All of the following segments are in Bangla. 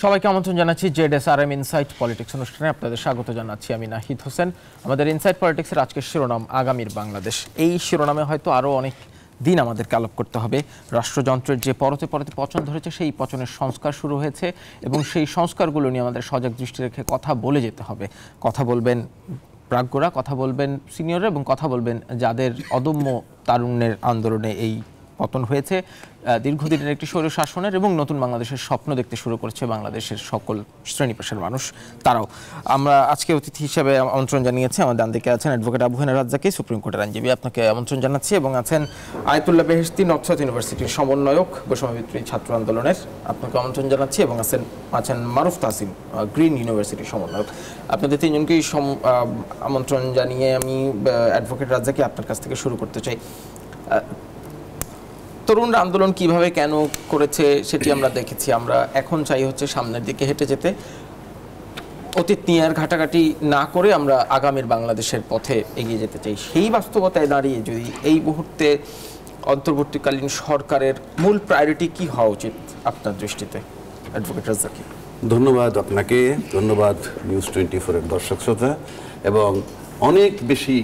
সবাইকে আমন্ত্রণ জানাচ্ছি জেডএসআরএম ইনসাইট পলিটিক্স অনুষ্ঠানে আপনাদের স্বাগত জানাচ্ছি আমি নাহিদ হোসেন। আমাদের ইনসাইট পলিটিক্সের আজকের শিরোনাম আগামীর বাংলাদেশ। এই শিরোনামে হয়তো আরও অনেক দিন আমাদেরকে আলাপ করতে হবে। রাষ্ট্রযন্ত্রের যে পরতে পরতে পচন ধরেছে সেই পচনের সংস্কার শুরু হয়েছে এবং সেই সংস্কারগুলো নিয়ে আমাদের সজাগ দৃষ্টি রেখে কথা বলে যেতে হবে। কথা বলবেন প্রাজ্ঞরা, কথা বলবেন সিনিয়ররা এবং কথা বলবেন যাদের অদম্য তারুণ্যের আন্দোলনে এই পতন হয়েছে, দীর্ঘদিনের একটি স্বৈর শাসনের এবং নতুন বাংলাদেশের স্বপ্ন দেখতে শুরু করেছে বাংলাদেশের সকল শ্রেণী পেশার মানুষ। তারাও আমরা আজকে অতিথি হিসেবে আমন্ত্রণ জানিয়েছি। আমার ডান দিকে আছেন অ্যাডভোকেট আবু হেনা রাজ্জাকি, সুপ্রিম কোর্টের আইনজীবী, আপনাকে আমন্ত্রণ জানাচ্ছি। এবং আছেন আয়াতুল্লাহ বেহেশতি, নর্থ সাউথ ইউনিভার্সিটির সমন্বয়ক বৈষম্যবিরোধী ছাত্র আন্দোলনের, আপনাকে আমন্ত্রণ জানাচ্ছি। এবং আছেন মারুফ তাসিম, গ্রিন ইউনিভার্সিটির সমন্বয়ক। আপনাদের তিনজনকেই আমন্ত্রণ জানিয়ে আমি অ্যাডভোকেট রাজ্জাকি আপনার কাছ থেকে শুরু করতে চাই। তরুণরা আন্দোলন কিভাবে কেন করেছে সেটি আমরা দেখেছি। আমরা এখন চাই হচ্ছে সামনের দিকে হেঁটে যেতে, অতীত নিয়ে আর ঘাটাঘাটি না করে আমরা আগামীর বাংলাদেশের পথে এগিয়ে যেতে চাই। সেই বাস্তবতায় দাঁড়িয়ে যদি এই মুহূর্তে অন্তর্বর্তীকালীন সরকারের মূল প্রায়োরিটি কি হওয়া উচিত আপনার দৃষ্টিতে, অ্যাডভোকেট রাজ্জাকি? ধন্যবাদ আপনাকে, ধন্যবাদ নিউজ 24-এর দর্শক শ্রোতা, এবং অনেক বেশি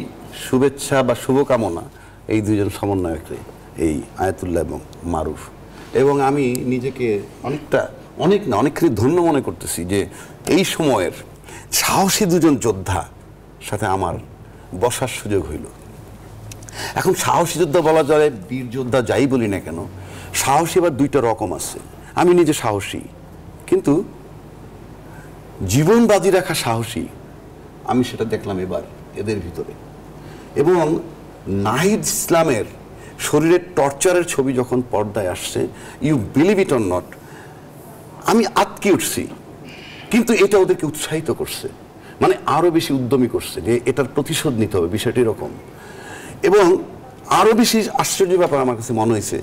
শুভেচ্ছা বা শুভকামনা এই দুজন সমন্বয়ককে, এই আয়াতুল্লাহ এবং মারুফ। এবং আমি নিজেকে অনেকখানি ধন্য মনে করতেছি যে এই সময়ের সাহসী দুজন যোদ্ধা সাথে আমার বসার সুযোগ হইল। এখন সাহসী যোদ্ধা বলা যায়, বীর যোদ্ধা যাই বলি না কেন, সাহসী আবার দুইটা রকম আছে। আমি নিজে সাহসী, কিন্তু জীবন বাজি রাখা সাহসী আমি সেটা দেখলাম এবার এদের ভিতরে। এবং নাহিদ ইসলামের শরীরের টর্চারের ছবি যখন পর্দায় আসছে, you believe it or not, আমি আটকে উঠছি। কিন্তু এটা ওদেরকে উৎসাহিত করছে, মানে আরও বেশি উদ্যমী করছে যে এটার প্রতিশোধ নিতে হবে, বিষয়টি এরকম। এবং আরও বেশি আশ্চর্য ব্যাপার আমার কাছে মনে হয়েছে,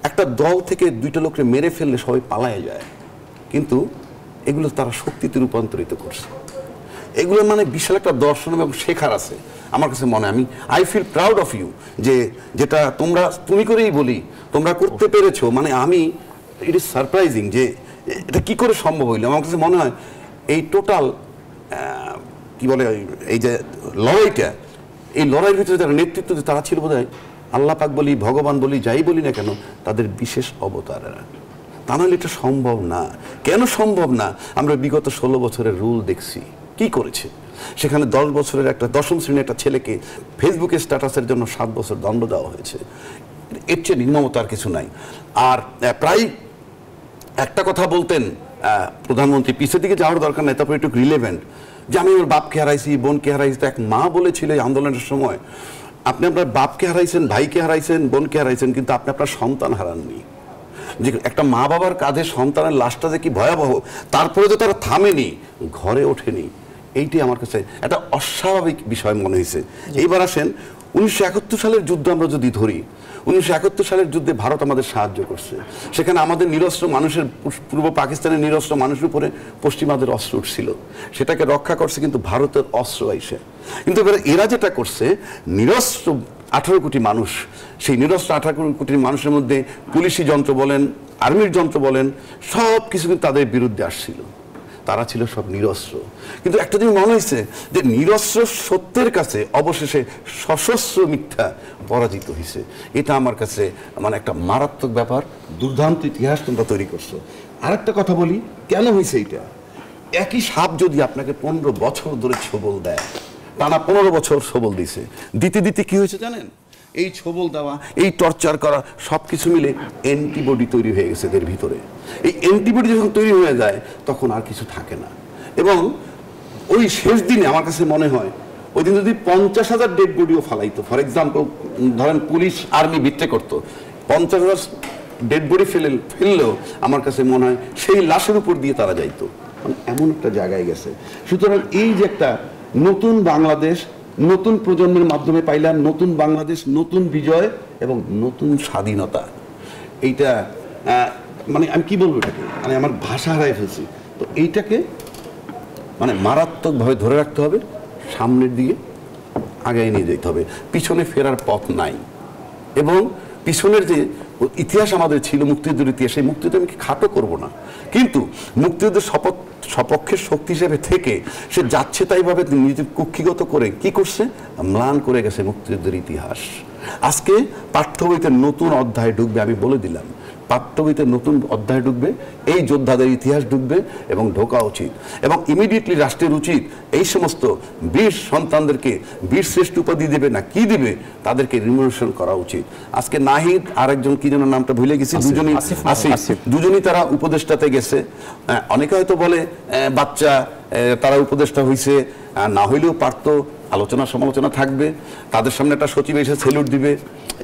একটা দল থেকে দুইটা লোককে মেরে ফেললে সবাই পালায় যায়, কিন্তু এগুলো তারা শক্তিতে রূপান্তরিত করছে। এগুলো মানে বিশাল একটা দর্শন এবং শেখার আছে আমার কাছে মনে হয়। I feel proud of you, যে যেটা তুমি করেই বলি তোমরা করতে পেরেছো। মানে ইট ইজ সারপ্রাইজিং যে এটা কি করে সম্ভব হইলো। আমার কাছে মনে হয় এই টোটাল কি বলে এই যে লড়াইটা, এই লড়াইয়ের ভিতরে যারা নেতৃত্ব তারা ছিল বোধহয় আল্লাহ পাক বলি, ভগবান বলি, যাই বলি না কেন, তাদের বিশেষ অবতারেরা। তা নাহলে এটা সম্ভব না। কেন সম্ভব না? আমরা বিগত 16 বছরের রুল দেখছি কি করেছে। সেখানে 10 বছরের একটা 10ম শ্রেণীর একটা ছেলেকে ফেসবুকে স্ট্যাটাসের জন্য 7 বছর দণ্ড দেওয়া হয়েছে। এর চেয়ে নির্মমতা আর কিছু নাই। আর প্রায় একটা কথা বলতেন প্রধানমন্ত্রী, পিছের দিকে যাওয়ার দরকার নাই, তারপরে একটু রিলেভেন্ট, যে আমি ওর বাপকে হারাইছি, বোনকে হারাইছি। তো এক মা বলেছিল এই আন্দোলনের সময়, আপনি আপনার বাপকে হারাইছেন, ভাইকে হারাইছেন, বোনকে হারাইছেন, কিন্তু আপনি আপনার সন্তান হারাননি। যে একটা মা বাবার কাঁধে সন্তানের লাশটা যে কি ভয়াবহ, তারপরে তো তারা থামেনি, ঘরে ওঠেনি। এইটাই আমার কাছে একটা অস্বাভাবিক বিষয় মনে হয়েছে। এইবার আসেন 1971 সালের যুদ্ধ আমরা যদি ধরি, 1971 সালের যুদ্ধে ভারত আমাদের সাহায্য করছে। সেখানে আমাদের নিরস্ত্র মানুষের, পূর্ব পাকিস্তানের নিরস্ত্র মানুষের উপরে পশ্চিমাদের অস্ত্র উঠছিল, সেটাকে রক্ষা করছে কিন্তু ভারতের অস্ত্র আইসে। কিন্তু এবার এরা যেটা করছে, নিরস্ত্র 18 কোটি মানুষ, সেই নিরস্ত্র 18 কোটি মানুষের মধ্যে পুলিশি যন্ত্র বলেন, আর্মির যন্ত্র বলেন, সব কিছু কিন্তু তাদের বিরুদ্ধে আসছিল। তারা ছিল সব নিরস্ত্র। কিন্তু একটা জিনিস মনে হয়েছে যে নিরস্ত্র সত্যের কাছে অবশেষে সশস্ত্র মিথ্যা পরাজিত হয়েছে। এটা আমার কাছে মানে একটা মারাত্মক ব্যাপার। দুর্দান্ত ইতিহাস তোমরা তৈরি করছো। আর একটা কথা বলি, কেন হয়েছে এইটা? একই সাপ যদি আপনাকে 15 বছর ধরে ছোবল দেয়, টানা 15 বছর ছোবল দিছে, দিতে দিতে কি হয়েছে জানেন? এই ছোবল দেওয়া, এই টর্চার করা, সব কিছু মিলে অ্যান্টিবডি তৈরি হয়ে গেছে এদের ভিতরে। এই অ্যান্টিবডি যখন তৈরি হয়ে যায় তখন আর কিছু থাকে না। এবং ওই শেষ দিনে আমার কাছে মনে হয় ওই দিন যদি 50,000 ডেড বডিও ফালাইতো, ফর এক্সাম্পল ধরেন পুলিশ আর্মি বিট্রে করতো, 50,000 ডেড বডি ফেললেও আমার কাছে মনে হয় সেই লাশের উপর দিয়ে তারা যাইতো। মানে এমন একটা জায়গায় গেছে। সুতরাং এই যে একটা নতুন বাংলাদেশ নতুন প্রজন্মের মাধ্যমে পাইলাম, নতুন বাংলাদেশ, নতুন বিজয় এবং নতুন স্বাধীনতা, এইটা মানে আমি কি বলবো এটাকে, মানে আমার ভাষা হারাই ফেলছি। তো এইটাকে মানে মারাত্মকভাবে ধরে রাখতে হবে, সামনের দিকে আগায় নিয়ে যেতে হবে, পিছনে ফেরার পথ নাই। এবং পিছনের যে ইতিহাস আমাদের ছিল, মুক্তিযুদ্ধের ইতিহাস, সেই মুক্তিযুদ্ধ আমি খাটো করব না, কিন্তু মুক্তিযুদ্ধের সপক্ষের শক্তি হিসেবে থেকে সে যাচ্ছে তাইভাবে নিজে কুক্ষিগত করে কি করছে, ম্লান করে গেছে মুক্তিযুদ্ধের ইতিহাস। আজকে পাঠ্য বইতে নতুন অধ্যায় ঢুকবে, আমি বলে দিলাম পাঠ্য বইতে নতুন অধ্যায় ঢুকবে, এই যোদ্ধাদের ইতিহাস ঢুকবে এবং ঢোকা উচিত। এবং ইমিডিয়েটলি রাষ্ট্রের উচিত এই সমস্ত বীর সন্তানদেরকে বীর শ্রেষ্ঠ উপাধি দেবে না কি দিবে, তাদেরকে রিমুনারেশন করা উচিত। আজকে নাহিদ আর একজন কি যেন নামটা ভুলে গেছি, দুজনই তারা উপদেষ্টাতে গেছে। অনেকে হয়তো বলে বাচ্চা, তারা উপদেষ্টা হয়েছে, না হইলেও পারতো, আলোচনা সমালোচনা থাকবে, তাদের সামনে একটা সচিব এসে সেলুট দিবে,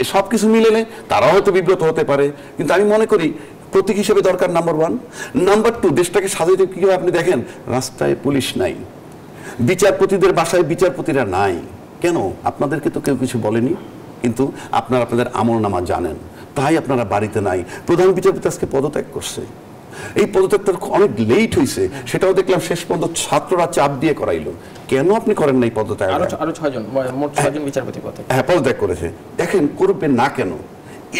এই সব কিছু মিলেলে তারাও হয়তো বিব্রত হতে পারে। কিন্তু আমি মনে করি প্রতীক হিসেবে দরকার নাম্বার 1। নাম্বার 2, দেশটাকে সাজাইতে কীভাবে আপনি দেখেন, রাস্তায় পুলিশ নাই, বিচারপতিদের বাসায় বিচারপতিরা নাই। কেন? আপনাদেরকে তো কেউ কিছু বলেনি, কিন্তু আপনারা আপনাদের আমলনামা জানেন, তাই আপনারা বাড়িতে নাই। প্রধান বিচারপতি আজকে পদত্যাগ করছে, এই পদত্যাগটা অনেক লেট হয়েছে, সেটাও দেখলাম শেষ পর্যন্ত ছাত্ররা চাপ দিয়ে করাইলো। কেন আপনি করেন নাই পদত্যাগ? আরো 6 জন, মোট 6 জন বিচারপতি পদত্যাগ করেছে। দেখেন করবে না কেন?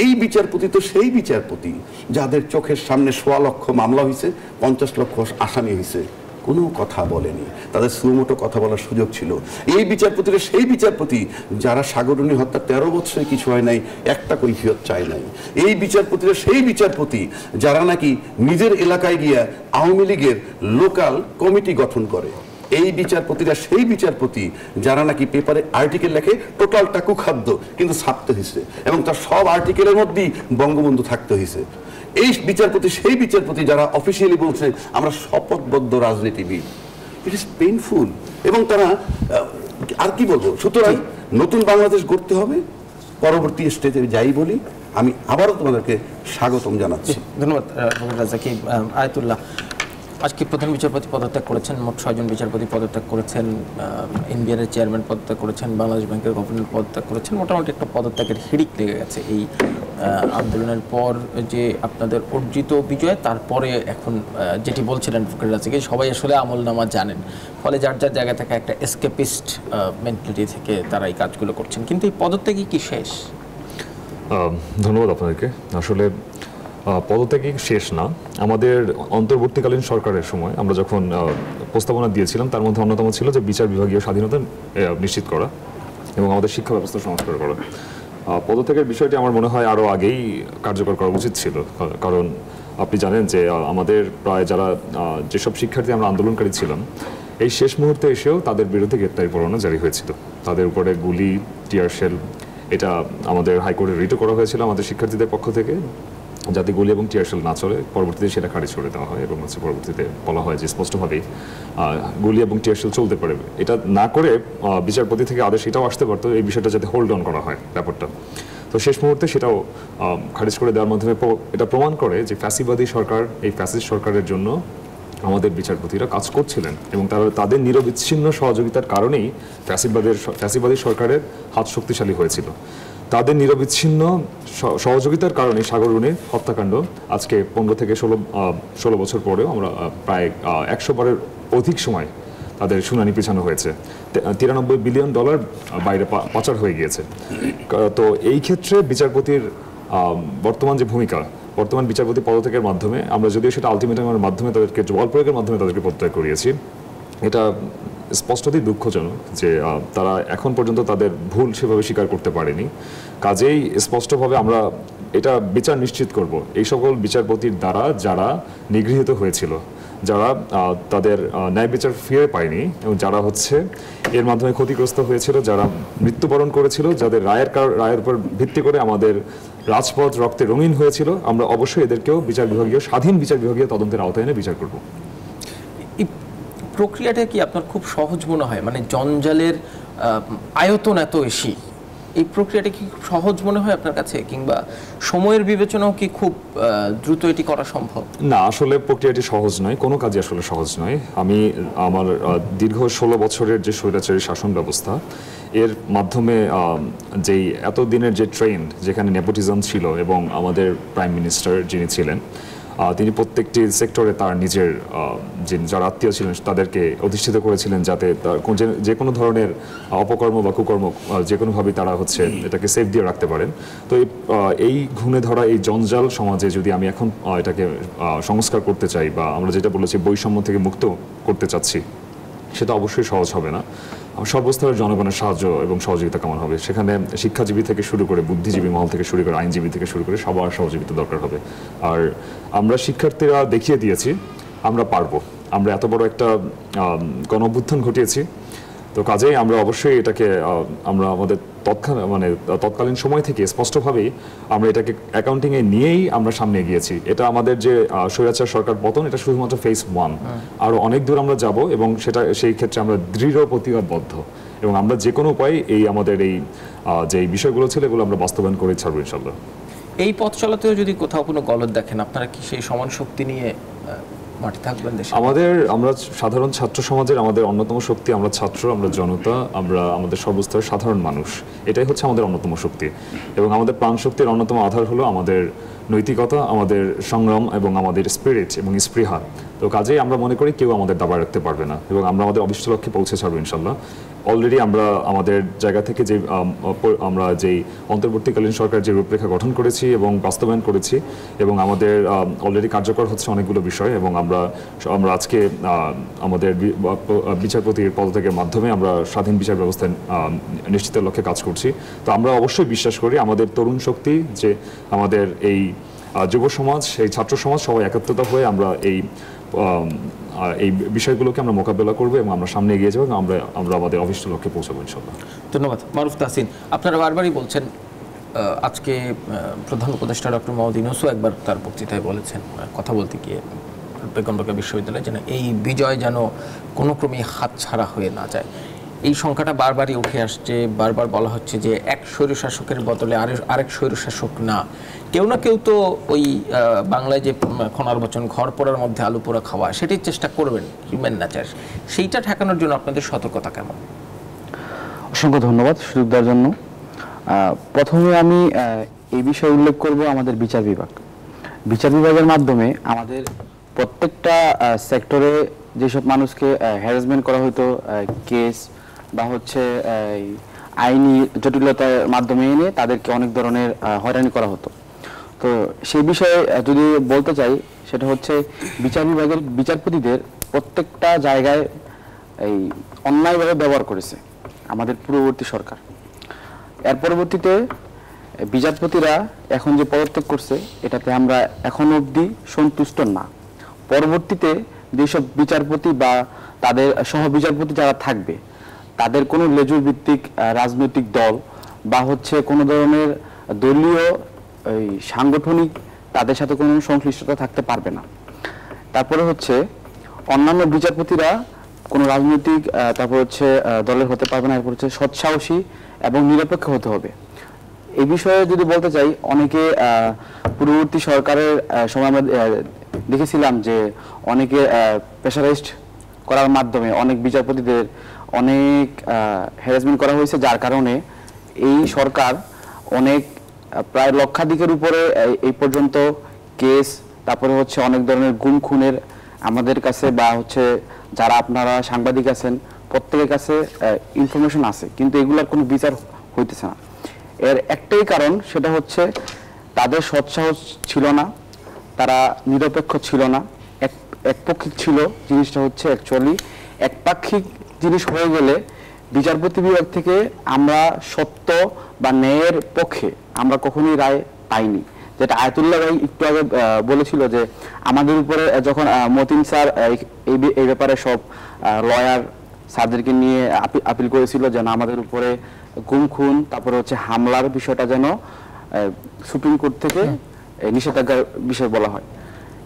এই বিচারপতি তো সেই বিচারপতি যাদের চোখের সামনে 1.25 লক্ষ মামলা হয়েছে, 50 লক্ষ আসামি হয়েছে, কোনো কথা বলেনি, তাদের সুমোটো কথা বলার সুযোগ ছিল। এই বিচারপতিরা সেই বিচারপতি যারা সাগররুনি হত্যা 13 বছরে কিছু হয় নাই, একটা কৈফিয়ত চায় নাই। এই বিচারপতিরা সেই বিচারপতি যারা নাকি নিজের এলাকায় গিয়া আওয়ামী লীগের লোকাল কমিটি গঠন করে। এই বিচারপতিরা সেই বিচারপতি যারা নাকি পেপারে আর্টিকেল লেখে, টোটালটা কুখাদ্য কিন্তু ছাপতে হয়েছে, এবং তার সব আর্টিকেলের মধ্যেই বঙ্গবন্ধু থাকতে হয়েছে। এই বিচারপতি সেই বিচারপতি যারা অফিসিয়ালি বলছে আমরা শপথবদ্ধ রাজনীতিবিদ। It is painful. এবং তারা আর কি বলবো, সুতরাং নতুন বাংলাদেশ গড়তে হবে। পরবর্তী স্টেজে যাই বলি, আমি আবারও তোমাদেরকে স্বাগতম জানাচ্ছি। ধন্যবাদ রাজাকি। আয়াতুল্লাহ, আজকে প্রধান বিচারপতি পদত্যাগ করেছেন, মোট 6 জন বিচারপতি পদত্যাগ করেছেন, এনবিআর এর চেয়ারম্যান পদত্যাগ করেছেন, বাংলাদেশ ব্যাংকের গভর্নর পদত্যাগ করেছেন। মোটামুটি একটা পদত্যাগের হিড়িক লেগে গেছে এই আন্দোলনের পর। যে আপনাদের অর্জিত বিজয়, তারপরে এখন যেটি বলছিলেন ফখরুল রাজাকি, সবাই আসলে আমলনামা জানেন, ফলে যার যার জায়গা থেকে একটা এসকেপিস্ট মেন্টালিটি থেকে তারা এই কাজগুলো করছেন। কিন্তু এই পদত্যাগই কি শেষ? ধন্যবাদ আপনাদেরকে। আসলে পদত্যাগই শেষ না। আমাদের অন্তর্বর্তীকালীন সরকারের সময় আমরা যখন প্রস্তাবনা দিয়েছিলাম, তার মধ্যে অন্যতম ছিল যে বিচার বিভাগীয় স্বাধীনতা নিশ্চিত করা এবং আমাদের শিক্ষা ব্যবস্থা সংস্কার করা। পদত্যাগের বিষয়টি আমার মনে হয় আরও আগেই কার্যকর করা উচিত ছিল, কারণ আপনি জানেন যে আমাদের প্রায় যারা যেসব শিক্ষার্থী আমরা আন্দোলনকারী ছিলাম, এই শেষ মুহূর্তে এসেও তাদের বিরুদ্ধে গ্রেপ্তারি পরোয়ানা জারি হয়েছিল। তাদের উপরে গুলি, টিয়ার শেল, এটা আমাদের হাইকোর্টে রিটও করা হয়েছিল আমাদের শিক্ষার্থীদের পক্ষ থেকে, যাতে গুলি এবং টিয়ারশেল না চলে। পরবর্তীতে সেটা খারিজ করে দেওয়া হয় এবং পরবর্তীতে বলা হয় যে স্পষ্টভাবেই গুলি এবং টিয়ারশেল চলতে পারে। এটা না করে বিচারপতি থেকে আদেশ এটাও আসতে পারতো এই বিষয়টা যাতে হোল্ড অন করা হয় ব্যাপারটা। তো শেষ মুহূর্তে সেটাও খারিজ করে দেওয়ার মাধ্যমে এটা প্রমাণ করে যে ফ্যাসিবাদী সরকার, এই ফ্যাসিস্ট সরকারের জন্য আমাদের বিচারপতিরা কাজ করছিলেন এবং তাদের নিরবিচ্ছিন্ন সহযোগিতার কারণেই ফ্যাসিবাদী সরকারের হাত শক্তিশালী হয়েছিল। তাদের নিরবিচ্ছিন্ন সহযোগিতার কারণে সাগররুনির হত্যাকাণ্ড আজকে 15 থেকে 16 বছর পরেও আমরা প্রায় 100 বারের অধিক সময় তাদের শুনানি পেছানো হয়েছে। $93 বিলিয়ন বাইরে পাচার হয়ে গিয়েছে। তো এই ক্ষেত্রে বিচারপতির বর্তমান যে ভূমিকা, বর্তমান বিচারপতি পদত্যাগের মাধ্যমে আমরা যদিও সেটা আলটিমেটামের মাধ্যমে তাদেরকে, বল প্রয়োগের মাধ্যমে তাদেরকে পদত্যাগ করিয়েছি, এটা স্পষ্টতই দুঃখজনক যে তারা এখন পর্যন্ত তাদের ভুল সেভাবে স্বীকার করতে পারেনি। কাজেই স্পষ্টভাবে আমরা এটা বিচার নিশ্চিত করব এই সকল বিচারপতির দ্বারা যারা নিগৃহীত হয়েছিল, যারা তাদের ন্যায় বিচার ফিরে পায়নি এবং যারা এর মাধ্যমে ক্ষতিগ্রস্ত হয়েছিল, যারা মৃত্যুবরণ করেছিল, যাদের রায়ের উপর ভিত্তি করে আমাদের রাজপথ রক্তে রঙিন হয়েছিল, আমরা অবশ্যই এদেরকেও স্বাধীন বিচার বিভাগীয় তদন্তের আওতায় এনে বিচার করব। প্রক্রিয়াটা কি আপনার খুব সহজ মনে হয়? মানে জঞ্জালের আয়তন এত বেশি, এই প্রক্রিয়াটা কি খুব সহজ মনে হয় আপনার কাছে, কিংবা সময়ের বিবেচনাও কি খুব দ্রুত এটি করা সম্ভব? না, আসলে প্রক্রিয়াটি সহজ নয়, কোনো কাজই আসলে সহজ নয়। আমি আমার দীর্ঘ 16 বছরের যে স্বৈরাচারী শাসন ব্যবস্থা, এর মাধ্যমে যেই এতদিনের যে ট্রেন্ড, যেখানে নেপোটিজম ছিল এবং আমাদের প্রাইম মিনিস্টার যিনি ছিলেন তিনি প্রত্যেকটি সেক্টরে তার নিজের যারা আত্মীয় ছিলেন তাদেরকে অধিষ্ঠিত করেছিলেন যাতে যে কোনো ধরনের অপকর্ম বা কুকর্ম যে কোনোভাবেই তারা হচ্ছে এটাকে সেফ দিয়ে রাখতে পারেন। তো এই ঘুণে ধরা এই জঞ্জাল সমাজে যদি আমি এখন এটাকে সংস্কার করতে চাই বা আমরা যেটা বলেছি বৈষম্য থেকে মুক্ত করতে চাচ্ছি, সেটা অবশ্যই সহজ হবে না। সর্বস্তরের জনগণের সাহায্য এবং সহযোগিতা কেমন হবে, সেখানে শিক্ষাজীবী থেকে শুরু করে বুদ্ধিজীবী মহল থেকে শুরু করে আইনজীবী থেকে শুরু করে সবার সহযোগিতা দরকার হবে। আর আমরা শিক্ষার্থীরা দেখিয়ে দিয়েছি আমরা পারবো, আমরা এত বড় একটা গণ অভ্যুত্থান ঘটিয়েছি, তো কাজেই আমরা অবশ্যই এটাকে আমরা আমাদের তৎকালীন সময় থেকে স্পষ্টভাবেই আমরা এটাকে অ্যাকাউন্টিংয়ে নিয়েই আমরা সামনে এগিয়েছি। এটা আমাদের যে স্বৈরাচার সরকার পতন, এটা শুধুমাত্র ফেজ 1, আরও অনেক দূর আমরা যাব এবং সেই ক্ষেত্রে আমরা দৃঢ় প্রতিবাদবদ্ধ এবং আমরা যে কোনো উপায়ে আমাদের যে বিষয়গুলো ছিল এগুলো আমরা বাস্তবায়ন করে ছাড়বো ইনশাল্লাহ। এই পথ চলাতেও যদি কোথাও কোনো গলদ দেখেন, আপনারা কি সেই সমান শক্তি নিয়ে মাঠে থাকবেন? আমরা সাধারণ ছাত্র সমাজের আমাদের অন্যতম শক্তি, আমরা ছাত্র, আমরা জনতা, আমরা আমাদের সর্বস্তরের সাধারণ মানুষ, এটাই হচ্ছে আমাদের অন্যতম শক্তি। এবং আমাদের প্রাণ শক্তির অন্যতম আধার হলো আমাদের নৈতিকতা, আমাদের সংগ্রাম এবং আমাদের স্পিরিট এবং স্পৃহা। তো কাজেই আমরা মনে করি কেউ আমাদের দাবায় রাখতে পারবে না এবং আমরা আমাদের অভিষ্ট লক্ষ্যে পৌঁছে ছাড়বো ইনশাল্লাহ। অলরেডি আমরা আমাদের জায়গা থেকে আমরা যেই অন্তর্বর্তীকালীন সরকার যে রূপরেখা গঠন করেছি এবং বাস্তবায়ন করেছি এবং আমাদের অলরেডি কার্যকর হচ্ছে অনেকগুলো বিষয় এবং আমরা আজকে আমাদের বিচারপতির পদত্যাগের মাধ্যমে আমরা স্বাধীন বিচার ব্যবস্থা নিশ্চিতের লক্ষ্যে কাজ করছি। তো আমরা অবশ্যই বিশ্বাস করি আমাদের তরুণ শক্তি, যে আমাদের এই যুব সমাজ, এই ছাত্র সমাজ সবাই একত্রিত হয়ে আমরা এই বিষয়গুলোকে আমরা মোকাবেলা করবো এবং আমরা সামনে এগিয়ে যাবো এবং আমরা আমাদের অভিষ্ট লক্ষ্যে পৌঁছাবো ইনশাল্লাহ। ধন্যবাদ। মারুফ তাহসিন, আপনারা বারবারই বলছেন, আজকে প্রধান উপদেষ্টা ডক্টর মোহাম্মদ ইউনূসও একবার তার বক্তৃতায় বলেছেন, কথা বলতে গিয়ে বেগম রোকেয়া বিশ্ববিদ্যালয়ে, যেন এই বিজয় যেন কোনো ক্রমেই হাতছাড়া হয়ে না যায়। এই সংখ্যাটা বারবারই উঠে আসছে, বারবার বলা হচ্ছে যে এক স্বৈরশাসকের বদলে আরেক স্বৈরশাসক না, কেউ না কেউ তো ওই বাংলায় যে খনার বচন ঘর পোড়ার মধ্যে আলু পোড়া খাওয়া, সেটির চেষ্টা করবেন, হিউম্যান নেচার, সেইটা ঠেকানোর জন্য আপনাদের সতর্কতা কেমন? অসংখ্য ধন্যবাদ সুযোগ দেওয়ার জন্য। প্রথমে আমি এই বিষয়ে উল্লেখ করব আমাদের বিচার বিভাগের মাধ্যমে আমাদের প্রত্যেকটা সেক্টরে যেসব মানুষকে হ্যারাসমেন্ট করা হতো, কেস বা হচ্ছে আইনি জটিলতার মাধ্যমে এনে তাদেরকে অনেক ধরনের হয়রানি করা হতো। তো সেই বিষয়ে যদি বলতে চাই, সেটা হচ্ছে বিচার বিভাগের বিচারপতিদের প্রত্যেকটা জায়গায় এই অন্যায়ভাবে ব্যবহার করেছে আমাদের পূর্ববর্তী সরকার। এর পরবর্তীতে বিচারপতিরা এখন যে পদত্যাগ করছে, এটাতে আমরা এখন অবধি সন্তুষ্ট না। পরবর্তীতে যেসব বিচারপতি বা তাদের সহ বিচারপতি যারা থাকবে, তাদের কোনো লেজুর ভিত্তিক রাজনৈতিক দল বা হচ্ছে কোনো ধরনের দলীয় সাংগঠনিক তাদের সাথে কোনো সংশ্লিষ্টতা থাকতে পারবে না। তারপরে হচ্ছে অন্যান্য বিচারপতিরা কোনো রাজনৈতিক তারপর হচ্ছে দলের হতে পারবে না। এরপর হচ্ছে সৎসাহসী এবং নিরপেক্ষ হতে হবে। এই বিষয়ে যদি বলতে চাই, অনেকে পূর্ববর্তী সরকারের সময় আমরা দেখেছিলাম যে অনেকে প্রেশারাইজড করার মাধ্যমে অনেক বিচারপতিদের অনেক হ্যারাসমেন্ট করা হয়েছে, যার কারণে এই সরকার অনেক প্রায় লক্ষাধিকের উপরে এই পর্যন্ত কেস, তারপরে হচ্ছে অনেক ধরনের গুম খুনের আমাদের কাছে বা হচ্ছে যারা আপনারা সাংবাদিক আছেন প্রত্যেকের কাছে ইনফরমেশন আছে, কিন্তু এগুলোর কোনো বিচার হইতেছে না। এর একটাই কারণ, সেটা হচ্ছে তাদের সৎসাহস ছিল না, তারা নিরপেক্ষ ছিল না, একপক্ষিক ছিল। জিনিসটা হচ্ছে অ্যাকচুয়ালি একপাক্ষিক জিনিস হয়ে গেলে বিচারপতি বিভাগ থেকে আমরা সত্য বা ন্যায়ের পক্ষে আমরা কখনোই রায় পাইনি। যেটা আয়াতুল্লাহ ভাই একটু আগে বলেছিল যে আমাদের উপরে যখন মতিন স্যার এই ব্যাপারে সব লয়ার স্যারদেরকে নিয়ে আপিল করেছিল যেন আমাদের উপরে গুম খুন তারপরে হচ্ছে হামলার বিষয়টা যেন সুপ্রিম কোর্ট থেকে নিষেধাজ্ঞার বিষয় বলা হয়,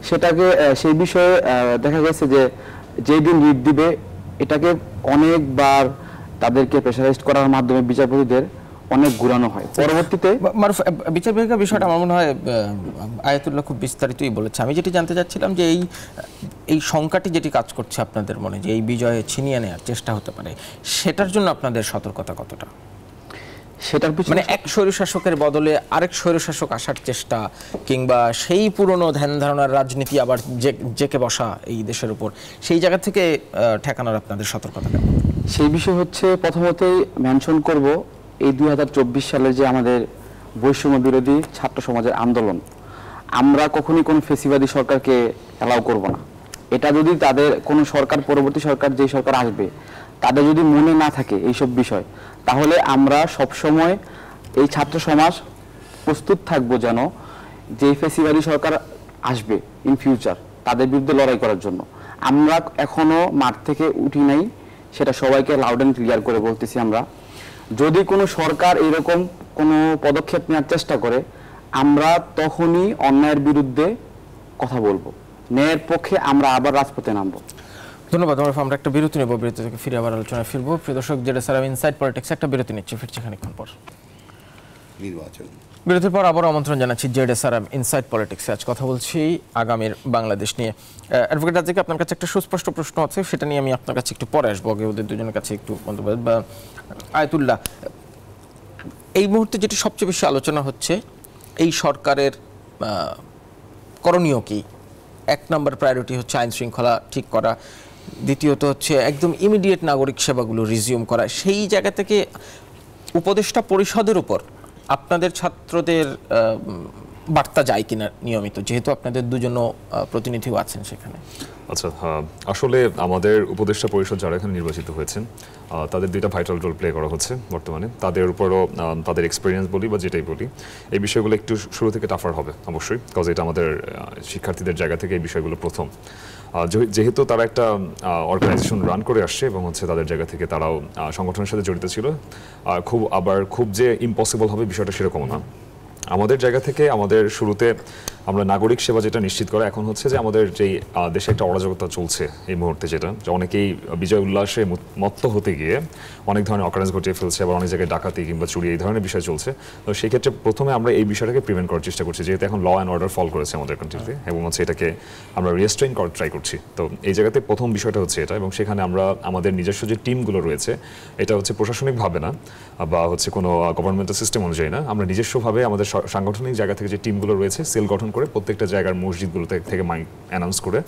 সেটাকে সেই বিষয়ে দেখা গেছে যে যেই দিন রিট দিবে এটাকে অনেকবার তাদেরকে প্রেশারাইজড করার মাধ্যমে বিচারপতিদের অনেক ঘুরানো হয়। পরবর্তীতে বিচার বিভাগের বিষয়টা আমার মনে হয় আয়াতুল্লাহ খুব বিস্তারিতই বলেছে। আমি যেটি জানতে চাচ্ছিলাম যে এই সংখ্যাটি যেটি কাজ করছে আপনাদের মনে, যে এই বিজয়ে ছিনিয়ে নেওয়ার চেষ্টা হতে পারে, সেটার জন্য আপনাদের সতর্কতা কতটা? সেটার পিছনে মানে এক স্বৈরশাসকের বদলে আরেক স্বৈরশাসক আসার চেষ্টা, কিংবা সেই পুরনো ধ্যান ধারণার রাজনীতি আবার জেকে বসা এই দেশের উপর, সেই জায়গা থেকে ঠেকানোর আপনাদের সতর্কতা কেমন? সেই বিষয় হচ্ছে প্রথমতই মেনশন করব, এই 2024 সালে যে আমাদের বৈষম্য বিরোধী ছাত্র সমাজের আন্দোলন, আমরা কখনোই কোনো ফেসিবাদী সরকারকে অ্যালাউ করব না। এটা যদি তাদের কোনো সরকার, পরবর্তী সরকার যে সরকার আসবে, তাদের যদি মনে না থাকে এইসব বিষয়, তাহলে আমরা সবসময় এই ছাত্র সমাজ প্রস্তুত থাকবো যেন যে ফেসিবাদী সরকার আসবে ইন ফিউচার তাদের বিরুদ্ধে লড়াই করার জন্য। আমরা এখনো মাঠ থেকে উঠি নাই, সেটা সবাইকে লাউড অ্যান্ড ক্লিয়ার করে বলতেছি। আমরা যদি কোনো সরকার এরকম কোনো পদক্ষেপ নেওয়ার চেষ্টা করে, আমরা তখনই অন্যায়ের বিরুদ্ধে কথা বলবো, ন্যায়ের পক্ষে আমরা আবার রাজপথে নামবো। ধন্যবাদ। আমরা একটা বিরতি নেব, বিরতি থেকে ফিরে আবার আলোচনায় ফিরবো। প্রিয় দর্শক, জেডএস আরএম ইনসাইড পলিটিক্স একটা বিরতি নিচ্ছে, ফিরছি খানিকক্ষণ পর। নির্বাচন বিরতির পর আবার আমন্ত্রণ জানাচ্ছি জেডএস আরএম ইনসাইড পলিটিক্স। আজ কথা বলছি আগামীর বাংলাদেশ নিয়ে। অ্যাডভোকেট রাজিক, আপনার কাছে একটা সুস্পষ্ট প্রশ্ন আছে, সেটা নিয়ে আমি আপনার কাছে একটু পরে আসবো, আগে ওদের দুজনের কাছে একটু মন্তব্য। আয়াতুল্লাহ, এই মুহূর্তে যেটি সবচেয়ে বেশি আলোচনা হচ্ছে, এই সরকারের করণীয় কি? এক নম্বর প্রায়োরিটি হচ্ছে আইন শৃঙ্খলা ঠিক করা, দ্বিতীয়ত হচ্ছে একদম ইমিডিয়েট নাগরিক সেবাগুলো রিজিউম করা। সেই জায়গা থেকে উপদেষ্টা পরিষদের উপর আপনাদের ছাত্রদের বার্তা যায় কিনা নিয়মিত, যেহেতু আপনাদের দুজনও প্রতিনিধিও আছেন সেখানে? আচ্ছা, আসলে আমাদের উপদেষ্টা পরিষদ যারা এখানে নির্বাচিত হয়েছেন, তাদের দুইটা ভাইটাল রোল প্লে করা হচ্ছে বর্তমানে। তাদের উপরও তাদের এক্সপিরিয়েন্স বলি বা যেটাই বলি, এই বিষয়গুলো একটু শুরু থেকে টাফার হবে অবশ্যই, বিকজ এটা আমাদের শিক্ষার্থীদের জায়গা থেকে এই বিষয়গুলো প্রথম। যেহেতু তারা একটা অর্গানাইজেশন রান করে আসছে এবং হচ্ছে তাদের জায়গা থেকে তারাও সংগঠনের সাথে জড়িত ছিল, খুব যে ইম্পসিবল হবে বিষয়টা সেরকমও না। আমাদের জায়গা থেকে আমাদের শুরুতে আমরা নাগরিক সেবা যেটা নিশ্চিত করা, এখন হচ্ছে যে আমাদের যেই দেশে একটা অরাজকতা চলছে এই মুহূর্তে, যেটা অনেকেই বিজয় উল্লাসে মত্ত হতে গিয়ে অনেক ধরনের অকারেন্স ঘটিয়ে ফেলছে, আবার অনেক জায়গায় ডাকাতি কিংবা চুরি এই ধরনের বিষয় চলছে। তো সেই ক্ষেত্রে প্রথমে আমরা এই বিষয়টাকে প্রিভেন্ট করার চেষ্টা করছি, যেহেতু এখন ল অ্যান্ড অর্ডার ফল করেছে আমাদের কান্ট্রিতে, এবং হচ্ছে এটাকে আমরা রেস্ট্রেইন করার ট্রাই করছি। তো এই জায়গাতে প্রথম বিষয়টা হচ্ছে এটা, এবং সেখানে আমরা আমাদের নিজস্ব যে টিমগুলো রয়েছে, এটা হচ্ছে প্রশাসনিকভাবে না বা হচ্ছে কোনো গভর্নমেন্টাল সিস্টেম অনুযায়ী না, আমরা নিজস্বভাবে আমাদের সাংগঠনিক জায়গা থেকে যে টিমগুলো রয়েছে, সেল গঠন করে প্রত্যেকটা জায়গার মসজিদগুলো থেকে মাইক অ্যানাউন্স করে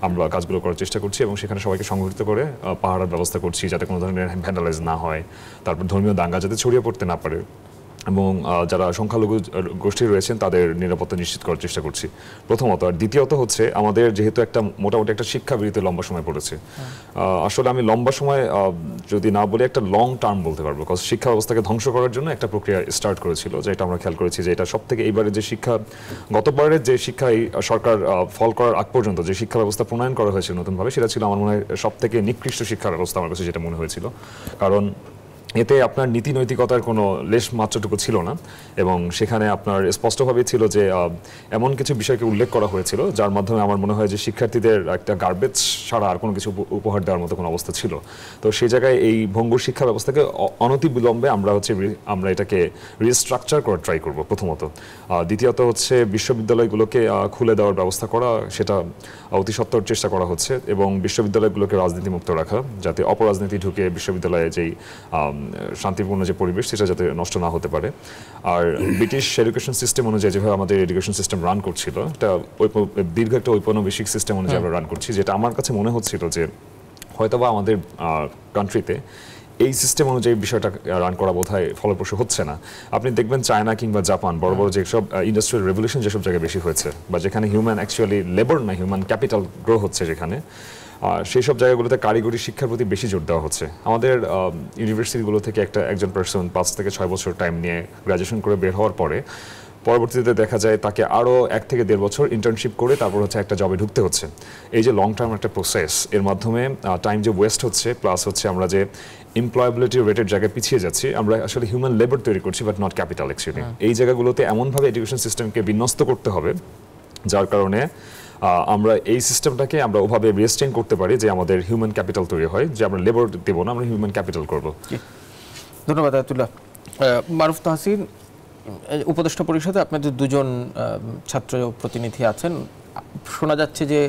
আমরা কাজগুলো করার চেষ্টা করছি, এবং সেখানে সবাইকে সংগঠিত করে পাহারার ব্যবস্থা করছি, যাতে কোনো ধরনের ভ্যান্ডালাইজ না হয়, তারপর ধর্মীয় দাঙ্গা যাতে ছড়িয়ে পড়তে না পারে, এবং যারা সংখ্যালঘু গোষ্ঠী রয়েছেন তাদের নিরাপত্তা নিশ্চিত করার চেষ্টা করছি প্রথমত। আর দ্বিতীয়ত হচ্ছে আমাদের যেহেতু একটা মোটামুটি একটা শিক্ষাবিরতি লম্বা সময় পড়েছে, আসলে আমি লম্বা সময় যদি না বলি একটা লং টার্ম বলতে পারবো, বিকজ শিক্ষা ব্যবস্থাকে ধ্বংস করার জন্য একটা প্রক্রিয়া স্টার্ট করেছিল, যেটা আমরা খেয়াল করেছি যে এটা সব থেকে এইবারে যে শিক্ষা, গতবারের যে শিক্ষা সরকার ফল করার আগ পর্যন্ত যে শিক্ষা ব্যবস্থা প্রণয়ন করা হয়েছিল নতুনভাবে, সেটা ছিল আমার মনে হয় সব থেকে নিকৃষ্ট শিক্ষা ব্যবস্থা আমার কাছে যেটা মনে হয়েছিল। কারণ এতে আপনার নীতি নৈতিকতার কোনো লেশ মাত্রটুকু ছিল না, এবং সেখানে আপনার স্পষ্টভাবে ছিল যে এমন কিছু বিষয়কে উল্লেখ করা হয়েছিল যার মাধ্যমে আমার মনে হয় যে শিক্ষার্থীদের একটা গার্বেজ ছাড়া আর কোনো কিছু উপহার দেওয়ার মতো কোনো অবস্থা ছিল। তো সেই জায়গায় এই ভঙ্গুর শিক্ষা ব্যবস্থাকে অনতিবিলম্বে আমরা এটাকে রিস্ট্রাকচার করার ট্রাই করব প্রথমত। দ্বিতীয়ত হচ্ছে বিশ্ববিদ্যালয়গুলোকে খুলে দেওয়ার ব্যবস্থা করা, সেটা অতি সত্বর চেষ্টা করা হচ্ছে, এবং বিশ্ববিদ্যালয়গুলোকে রাজনীতিমুক্ত রাখা, যাতে অপরাজনীতি ঢুকে বিশ্ববিদ্যালয়ে যেই শান্তিপূর্ণ যে পরিবেশ সেটা যাতে নষ্ট না হতে পারে। আর ব্রিটিশ এডুকেশন সিস্টেম অনুযায়ী যেভাবে আমাদের এডুকেশন সিস্টেম রান করছিল, এটা দীর্ঘ একটা ঔপনিবেশিক সিস্টেম অনুযায়ী আমরা রান করছি, যেটা আমার কাছে মনে হচ্ছিল যে হয়তোবা আমাদের কান্ট্রিতে এই সিস্টেম অনুযায়ী বিষয়টা রান করা বোধহয় ফলপ্রসূ হচ্ছে না। আপনি দেখবেন চায়না কিংবা জাপান বড় বড় যেসব ইন্ডাস্ট্রিয়াল রেভলিউশন যেসব জায়গায় বেশি হয়েছে, বা যেখানে হিউম্যান অ্যাকচুয়ালি লেবার না হিউম্যান ক্যাপিটাল গ্রো হচ্ছে, যেখানে সেই সব জায়গাগুলোতে কারিগরি শিক্ষার প্রতি বেশি জোর দেওয়া হচ্ছে। আমাদের ইউনিভার্সিটিগুলো থেকে একজন পার্সন 5 থেকে 6 বছর টাইম নিয়ে গ্র্যাজুয়েশন করে বের হওয়ার পরে পরবর্তীতে দেখা যায় তাকে আরও 1 থেকে 1.5 বছর ইন্টার্নশিপ করে তারপর হচ্ছে একটা জবে ঢুকতে হচ্ছে। এই যে লং টার্ম একটা প্রসেস, এর মাধ্যমে টাইম যে ওয়েস্ট হচ্ছে, প্লাস হচ্ছে আমরা যে এমপ্লয়াবিলিটি রেটের জায়গায় পিছিয়ে যাচ্ছি, আমরা আসলে হিউম্যান লেবার তৈরি করছি বাট নট ক্যাপিটাল অ্যাকচুয়ালি। এই জায়গাগুলোতে এমনভাবে এডুকেশন সিস্টেমকে বিন্যস্ত করতে হবে যার কারণে আমরা এই সিস্টেমটাকে আমরা ওভাবে রিস্টেইন করতে পারি যে আমাদের হিউম্যান ক্যাপিটাল তৈরি হয়, যে আমরা লেবার দেবো না, আমরা হিউম্যান ক্যাপিটাল করবো। ধন্যবাদ আয়াতুল্লাহ। মারুফ তাহসিন, উপদেষ্টা পরিষদে আপনাদের দুজন ছাত্র প্রতিনিধি আছেন, শোনা যাচ্ছে যে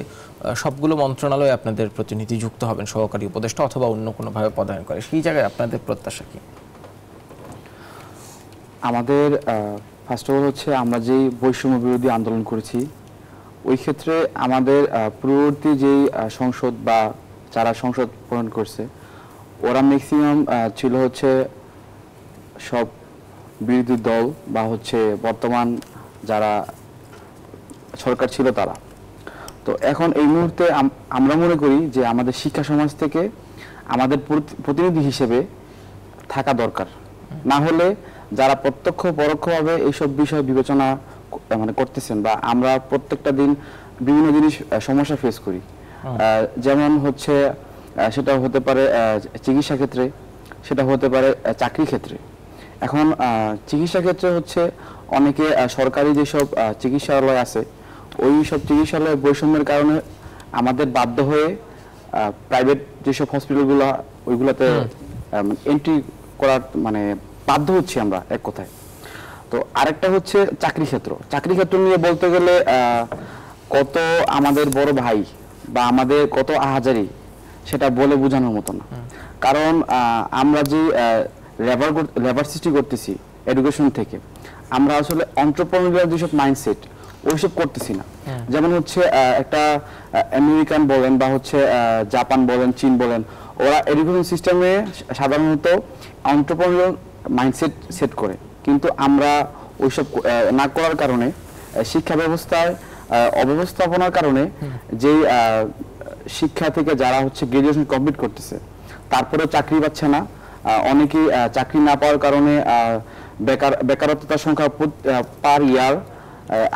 সবগুলো মন্ত্রণালয়ে আপনাদের প্রতিনিধি যুক্ত হবেন, সহকারী উপদেষ্টা অথবা অন্য কোনোভাবে পদায়ন করে, সেই জায়গায় আপনাদের প্রত্যাশা কি? আমাদের ফার্স্ট অফ অল হচ্ছে আমরা যেই বৈষম্য বিরোধী আন্দোলন করেছি ওই ক্ষেত্রে আমাদের পূর্ববর্তী যেই সংসদ বা যারা সংসদ প্রণয়ন করছে ওরা ম্যাক্সিমাম ছিল হচ্ছে সব বিরোধী দল বা হচ্ছে বর্তমান যারা সরকার ছিল তারা। তো এখন এই মুহূর্তে আমরা মনে করি যে আমাদের শিক্ষা সমাজ থেকে আমাদের প্রতিনিধি হিসেবে থাকা দরকার, না হলে যারা প্রত্যক্ষ পরোক্ষভাবে এইসব বিষয় বিবেচনা মানে করতেছেন বা আমরা প্রত্যেকটা দিন বিভিন্ন জিনিস সমস্যা ফেস করি, যেমন হচ্ছে সেটা হতে পারে চিকিৎসা ক্ষেত্রে, সেটা হতে পারে চাকরি ক্ষেত্রে। এখন চিকিৎসা ক্ষেত্রে হচ্ছে অনেকে সরকারি যেসব চিকিৎসালয় আছে ওই সব চিকিৎসালয়ের বৈষম্যের কারণে আমাদের বাধ্য হয়ে প্রাইভেট যেসব হসপিটালগুলো ওইগুলোতে এন্ট্রি করার মানে বাধ্য হচ্ছি আমরা এক কথায়। তো আরেকটা হচ্ছে চাকরি ক্ষেত্র নিয়ে বলতে গেলে কত আমাদের বড় ভাই বা আমাদের কত আহাজারি সেটা বলে বোঝানোর মতো না। কারণ আমরা যে লেবার সৃষ্টি করতেছি এডুকেশন থেকে, আমরা আসলে এন্টারপ্রেনিউরিয়াল যেসব মাইন্ডসেট ওইসব করতেছি না। যেমন হচ্ছে একটা আমেরিকান বলেন বা হচ্ছে জাপান বলেন, চীন বলেন, ওরা এডুকেশন সিস্টেমে সাধারণত এন্টারপ্রেনিউরিয়াল মাইন্ডসেট সেট করে, কিন্তু আমরা ওইসব না করার কারণে শিক্ষা ব্যবস্থায় অব্যবস্থাপনার কারণে যেই শিক্ষা থেকে যারা হচ্ছে গ্রাজুয়েশন কমপ্লিট করতেছে তারপরেও চাকরি পাচ্ছে না। অনেকেই চাকরি না পাওয়ার কারণে বেকারত্বের সংখ্যা পার ইয়ার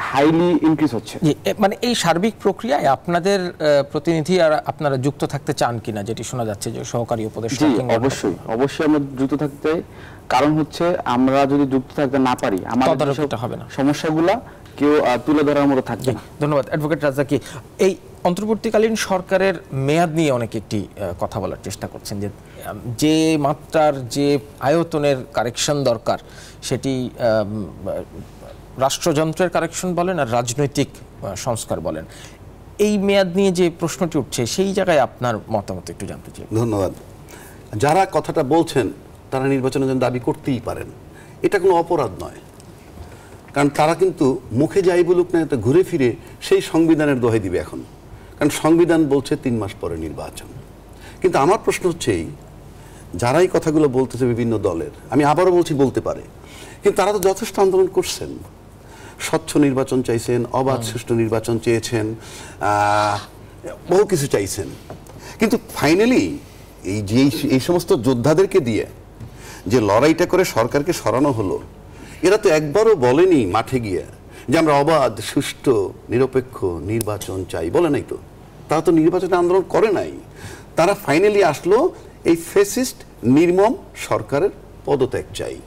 হাইলি ইনক্রিজ হচ্ছে। মানে এই সার্বিক প্রক্রিয়ায় আপনাদের প্রতিনিধি আর আপনারা যুক্ত থাকতে চান কিনা, যেটি শোনা যাচ্ছে যে সহকারী উপদেষ্টা? অবশ্যই আমরা যুক্ত থাকতে, কারণ হচ্ছে আমরা যদি যুক্ত থাকতে না পারি আমাদের সমস্যাগুলা কেউ তুলে ধরার মতো থাকবে না। ধন্যবাদ অ্যাডভোকেট রাজ্জাকি। এই অন্তর্বর্তীকালীন সরকারের মেয়াদ নিয়ে অনেক একটি কথা বলার চেষ্টা করছেন, যে মাত্রার যে আয়তনের কারেকশন দরকার সেটি রাষ্ট্রযন্ত্রের কারেকশন বলেন আর রাজনৈতিক সংস্কার বলেন, এই মেয়াদ নিয়ে যে প্রশ্নটি উঠছে সেই জায়গায় আপনার মতামত একটু জানতে চাই। ধন্যবাদ। যারা কথাটা বলছেন তারা নির্বাচনের জন্য দাবি করতেই পারেন, এটা কোনো অপরাধ নয়, কারণ তারা কিন্তু মুখে যাই বলুক না ঘুরে ফিরে সেই সংবিধানের দোহাই দিবে এখন, কারণ সংবিধান বলছে 3 মাস পরে নির্বাচন। কিন্তু আমার প্রশ্ন হচ্ছে এই, যারাই কথাগুলো বলতেছে বিভিন্ন দলের, আমি আবারও বলছি বলতে পারে, কিন্তু তারা তো যথেষ্ট আন্দোলন করছেন, স্বচ্ছ নির্বাচন চাইছেন, অবাধ সুষ্ঠু নির্বাচন চেয়েছেন, বহু কিছু চাইছেন, কিন্তু ফাইনালি এই সমস্ত যোদ্ধাদেরকে দিয়ে যে লড়াইটা করে সরকারকে সরানো হলো, এরা তো একবারও বলেনি মাঠে গিয়ে যে আমরা অবাধ সুষ্ঠু নিরপেক্ষ নির্বাচন চাই, বলে নাই তো। তারা তো নির্বাচনে আন্দোলন করে নাই, তারা ফাইনালি আসলো এই ফ্যাসিস্ট নির্মম সরকারের পদত্যাগ চাই।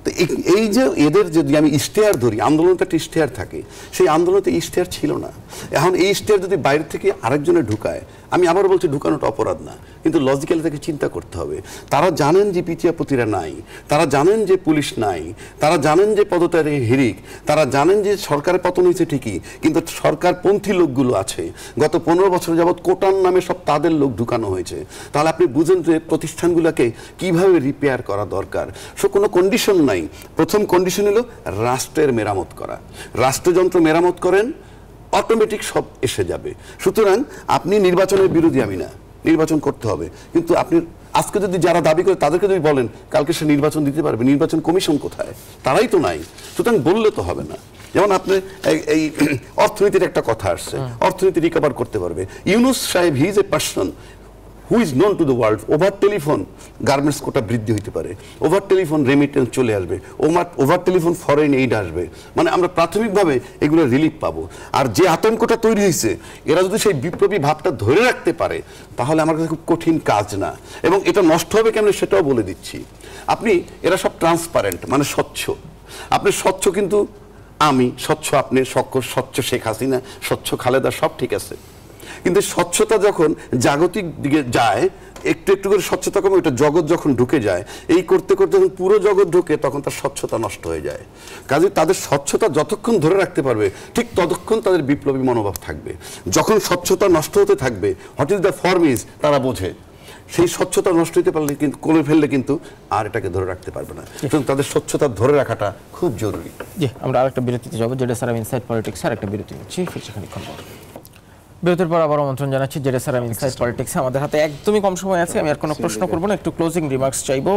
তো এই যে এদের যদি আমি ইশতেহার ধরি, আন্দোলনে একটা ইশতেহার থাকে, সেই আন্দোলনে ইশতেহার ছিল না। এখন এই ইশতেহার যদি বাইরে থেকে আরেকজনে ঢুকায়, আমি আবার বলছি ঢুকানোটা অপরাধ না, কিন্তু লজিক্যালি তাকে চিন্তা করতে হবে। তারা জানেন যে পিছিয়াপতিরা নাই, তারা জানেন যে পুলিশ নাই, তারা জানেন যে পদত্যাগের হিড়িক, তারা জানেন যে সরকারের পতন হয়েছে ঠিকই, কিন্তু সরকারপন্থী লোকগুলো আছে। গত 15 বছর যাবৎ কোটার নামে সব তাদের লোক ঢুকানো হয়েছে। তাহলে আপনি বুঝেন যে প্রতিষ্ঠানগুলোকে কিভাবে রিপেয়ার করা দরকার। সো কোনো কন্ডিশন নাই। প্রথম কন্ডিশন হলো রাষ্ট্রের মেরামত করা। রাষ্ট্রযন্ত্র মেরামত করেন, অটোমেটিক সব এসে যাবে। সুতরাং আপনি নির্বাচনের বিরোধী, আমি না, নির্বাচন করতে হবে, কিন্তু আপনি আজকে যদি যারা দাবি করে তাদেরকে যদি বলেন কালকে সে নির্বাচন দিতে পারবে, নির্বাচন কমিশন কোথায়? তারাই তো নাই। সুতরাং বললে তো হবে না। যেমন আপনি এই অর্থনীতির একটা কথা আসছে, অর্থনীতি রিকভার করতে পারবে। ইউনুস সাহেব, he is a person who is known to the world. Over telephone garments quota বৃদ্ধি হতে পারে, ওভার টেলিফোন রেমিটেন্স চলে আসবে, ওভার টেলিফোন ফরেন এইড আসবে, মানে আমরা প্রাথমিকভাবে এগুলো রিলিফ পাবো। আর যে আতঙ্কটা তৈরি হয়েছে, এরা যদি সেই বিপ্লবী ভাবটা ধরে রাখতে পারে তাহলে আমার কাছে খুব কঠিন কাজ না। এবং এটা নষ্ট হবে কেন সেটাও বলে দিচ্ছি। আপনি এরা সব ট্রান্সপারেন্ট, মানে স্বচ্ছ। আপনি স্বচ্ছ, কিন্তু আমি স্বচ্ছ, আপনি স্বচ্ছ শেখ হাসিনা, স্বচ্ছ খালেদা, সব ঠিক আছে, কিন্তু স্বচ্ছতা যখন জাগতিক দিকে যায়, একটু একটু করে স্বচ্ছতা কমে, ওইটা জগৎ যখন ঢুকে যায়, এই করতে করতে যখন পুরো জগৎ ঢুকে তখন তার স্বচ্ছতা নষ্ট হয়ে যায়। কাজে তাদের স্বচ্ছতা যতক্ষণ ধরে রাখতে পারবে ঠিক ততক্ষণ তাদের বিপ্লবী মনোভাব থাকবে। যখন স্বচ্ছতা নষ্ট হতে থাকবে, what is the form is, তারা বোঝে সেই স্বচ্ছতা নষ্ট হতে পারলে কিন্তু করে ফেললে কিন্তু আর এটাকে ধরে রাখতে পারবে না, সুতরাং তাদের স্বচ্ছতা ধরে রাখাটা খুব জরুরি। জি, আমরা আরেকটা বিরতিতে যাবো। জেডে সারাম ইনসাইট পলিটিক্স আর একটা বিরতি নিচ্ছি, ফিরছি খানিকক্ষণ পর। বিরতির পর আবার আমন্ত্রণ জানাচ্ছি জেডে সারাম ইনসাইট পলিটিক্সে। আমাদের হাতে একদমই কম সময় আছে, আমি আর কোনো প্রশ্ন করবো না, একটু ক্লোজিং রিমার্কস চাইবো।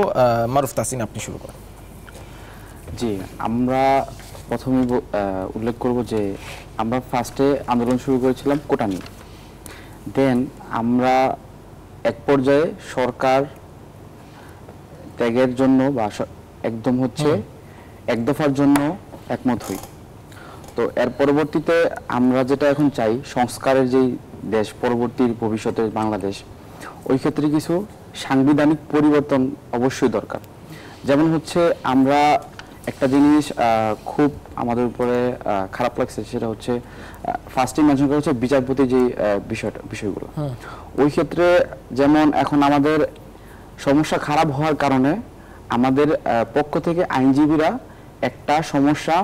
মারুফ তাহসিন, আপনি শুরু করেন। জি, আমরা প্রথমে উল্লেখ করব যে আমরা ফার্স্টে আন্দোলন শুরু করেছিলাম কোটা নিয়ে, দেন আমরা এক পর্যায়ে সরকার ত্যাগের জন্য বা একদম হচ্ছে এক দফার জন্য একমত হই। তো এর পরবর্তীতে আমরা যেটা এখন চাই, সংস্কারের যেই দেশ, পরবর্তী ভবিষ্যতে বাংলাদেশ, ওই ক্ষেত্রে কিছু সাংবিধানিক পরিবর্তন অবশ্যই দরকার। যেমন হচ্ছে আমরা একটা জিনিস খুব আমাদের উপরে খারাপ লাগছে, সেটা হচ্ছে ফার্স্টে মেনশন করা হচ্ছে বিচারপতি যে বিষয়গুলো, ওই ক্ষেত্রে যেমন এখন আমাদের সমস্যা খারাপ হওয়ার কারণে আমাদের পক্ষ থেকে আইনজীবীরা একটা সমস্যা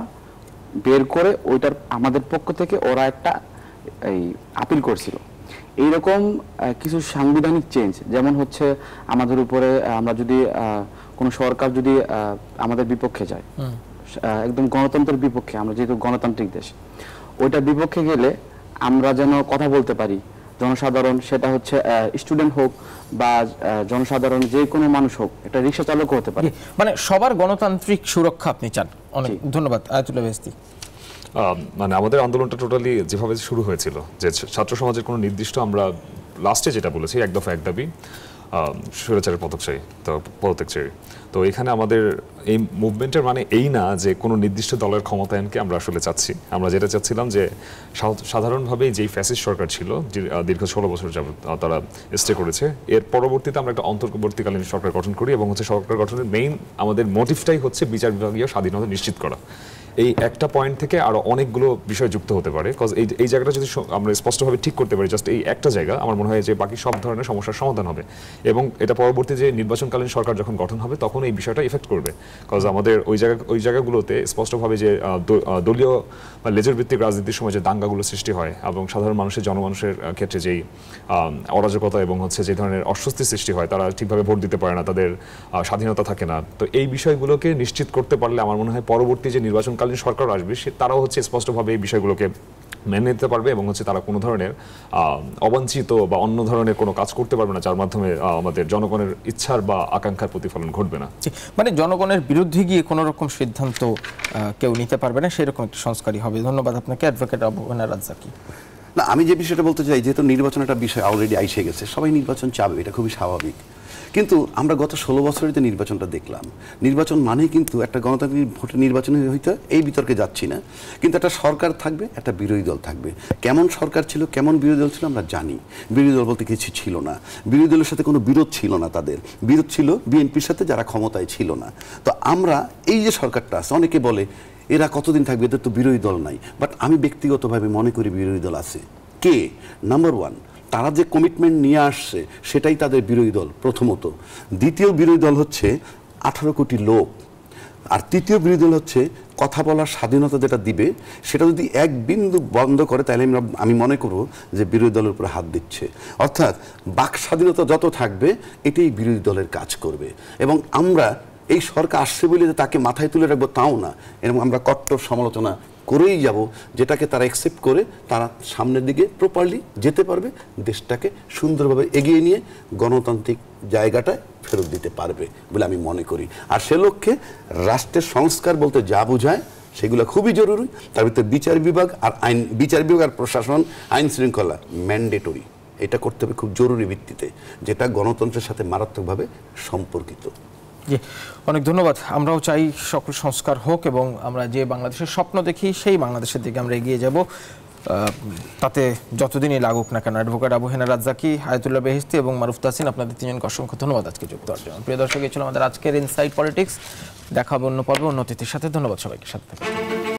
বের করে ওইটার আমাদের পক্ষ থেকে ওরা একটা আপিল করছিল। এইরকম কিছু সাংবিধানিক চেঞ্জ, যেমন হচ্ছে আমাদের উপরে আমরা যদি কোনো সরকার যদি আমাদের বিপক্ষে যায়, একদম গণতন্ত্রের বিপক্ষে, আমরা যেহেতু গণতান্ত্রিক দেশ, ওইটার বিপক্ষে গেলে আমরা যেন কথা বলতে পারি, জনসাধারণ, সেটা হচ্ছে স্টুডেন্ট হোক বা জনসাধারণ যে কোনো মানুষ হোক, একটা রিক্সা চালক হতে পারে, মানে সবার গণতান্ত্রিক সুরক্ষা আপনি চান। অনেক ধন্যবাদ আয়াতুল্লাহ বেহেশতি। মানে আমাদের আন্দোলনটা টোটালি যেভাবে শুরু হয়েছিল, যে ছাত্র সমাজের কোনো নির্দিষ্ট, আমরা লাস্টে যেটা বলেছি এক দফা এক দাবি, স্বৈরাচারের পদত্যাগ চাই। তো এখানে আমাদের এই মুভমেন্টের মানে এই না যে কোনো নির্দিষ্ট দলের ক্ষমতায়নকে আমরা আসলে চাচ্ছি। আমরা যেটা চাচ্ছিলাম যে সাধারণভাবে যেই ফ্যাসিস্ট সরকার ছিল, দীর্ঘ 16 বছর যাবত তারা স্টে করেছে, এর পরবর্তীতে আমরা একটা অন্তর্বর্তীকালীন সরকার গঠন করি, এবং হচ্ছে সরকার গঠনের মেইন আমাদের মোটিভটাই হচ্ছে বিচার বিভাগীয় স্বাধীনতা নিশ্চিত করা। এই একটা পয়েন্ট থেকে আরো অনেকগুলো বিষয় যুক্ত হতে পারে, কজ এই জায়গাটা যদি আমরা স্পষ্টভাবে ঠিক করতে পারি, জাস্ট এই একটা জায়গা, আমার মনে হয় যে বাকি সব ধরনের সমস্যার সমাধান হবে। এবং এটা পরবর্তী যে নির্বাচনকালীন সরকার যখন গঠন হবে তখন এই বিষয়টা ইফেক্ট করবে, কজ আমাদের ওই জায়গাগুলোতে স্পষ্টভাবে যে দলীয় বা লেজর ভিত্তিক রাজনীতির সময় যে দাঙ্গাগুলো সৃষ্টি হয় এবং সাধারণ জনমানুষের ক্ষেত্রে যেই অরাজকতা এবং হচ্ছে যে ধরনের অস্বস্তি সৃষ্টি হয়, তারা ঠিকভাবে ভোট দিতে পারে না, তাদের স্বাধীনতা থাকে না। তো এই বিষয়গুলোকে নিশ্চিত করতে পারলে আমার মনে হয় পরবর্তী যে নির্বাচনকালীন সরকার আসবে তারাও হচ্ছে স্পষ্টভাবে এই বিষয়গুলোকে মেনে নিতে পারবে, এবং হচ্ছে তারা কোনো ধরনের অবাঞ্ছিত বা অন্য ধরনের কোনো কাজ করতে পারবে না যার মাধ্যমে আমাদের জনগণের ইচ্ছার বা আকাঙ্ক্ষার প্রতিফলন ঘটবে না। মানে জনগণের বিরুদ্ধে গিয়ে কোনো রকম সিদ্ধান্ত কেউ নিতে পারবে না, সেরকম একটা সংস্কারই হবে। ধন্যবাদ আপনাকে, অ্যাডভোকেট আবু হেনা রাজ্জাকি। না, আমি যে বিষয়টা বলতে চাই, যেহেতু নির্বাচন একটা বিষয় অলরেডি আইসে গেছে, সবাই নির্বাচন চাবে, এটা খুবই স্বাভাবিক। কিন্তু আমরা গত 16 বছরের যে নির্বাচনটা দেখলাম, নির্বাচন মানেই কিন্তু একটা গণতান্ত্রিক ভোটের নির্বাচন হইতে, এই বিতর্কে যাচ্ছি না, কিন্তু একটা সরকার থাকবে, একটা বিরোধী দল থাকবে। কেমন সরকার ছিল, কেমন বিরোধী দল ছিল আমরা জানি। বিরোধী দল বলতে কিছু ছিল না, বিরোধী দলের সাথে কোনো বিরোধ ছিল না, তাদের বিরোধ ছিল বিএনপির সাথে, যারা ক্ষমতায় ছিল না। তো আমরা এই যে সরকারটা আছে, অনেকে বলে এরা কতদিন থাকবে, এদের তো বিরোধী দল নাই, বাট আমি ব্যক্তিগতভাবে মনে করি বিরোধী দল আছে। কে? নাম্বার ওয়ান, তারা যে কমিটমেন্ট নিয়ে আসছে সেটাই তাদের বিরোধী দল প্রথমত। দ্বিতীয় বিরোধী দল হচ্ছে 18 কোটি লোক। আর তৃতীয় বিরোধী দল হচ্ছে কথা বলার স্বাধীনতা যেটা দিবে, সেটা যদি এক বিন্দু বন্ধ করে, তাহলে আমি মনে করব যে বিরোধী দলের উপরে হাত দিচ্ছে। অর্থাৎ বাক স্বাধীনতা যত থাকবে এটাই বিরোধী দলের কাজ করবে। এবং আমরা এই সরকার আসছে বলে যে তাকে মাথায় তুলে রাখবো তাও না, এবং আমরা কট্টর সমালোচনা করেই যাব, যেটাকে তারা অ্যাকসেপ্ট করে তারা সামনের দিকে প্রপারলি যেতে পারবে, দেশটাকে সুন্দরভাবে এগিয়ে নিয়ে গণতান্ত্রিক জায়গাটায় ফেরত দিতে পারবে বলে আমি মনে করি। আর সে লক্ষ্যে রাষ্ট্রের সংস্কার বলতে যা বোঝায় সেগুলো খুবই জরুরি। তার ভিতরে বিচার বিভাগ আর প্রশাসন, আইন শৃঙ্খলা ম্যান্ডেটরি, এটা করতে হবে খুব জরুরি ভিত্তিতে, যেটা গণতন্ত্রের সাথে মারাত্মকভাবে সম্পর্কিত। জি, অনেক ধন্যবাদ। আমরাও চাই সকল সংস্কার হোক, এবং আমরা যে বাংলাদেশের স্বপ্ন দেখি সেই বাংলাদেশের দিকে আমরা এগিয়ে যাব, তাতে যতদিনই লাগুক না কেন। অ্যাডভোকেট আবু হেনা রাজ্জাকি, আয়াতুল্লাহ বেহেশতি এবং মারুফ তাহসিন, আপনাদের তিনজনকে অসংখ্য ধন্যবাদ আজকে যুক্ত হওয়ার জন্য। প্রিয় দর্শক, এই ছিল আমাদের আজকের ইনসাইট পলিটিক্স। দেখা হবে অন্য পর্বে অন্য অতিথির সাথে। ধন্যবাদ সবাইকে, সাথে থাকুন।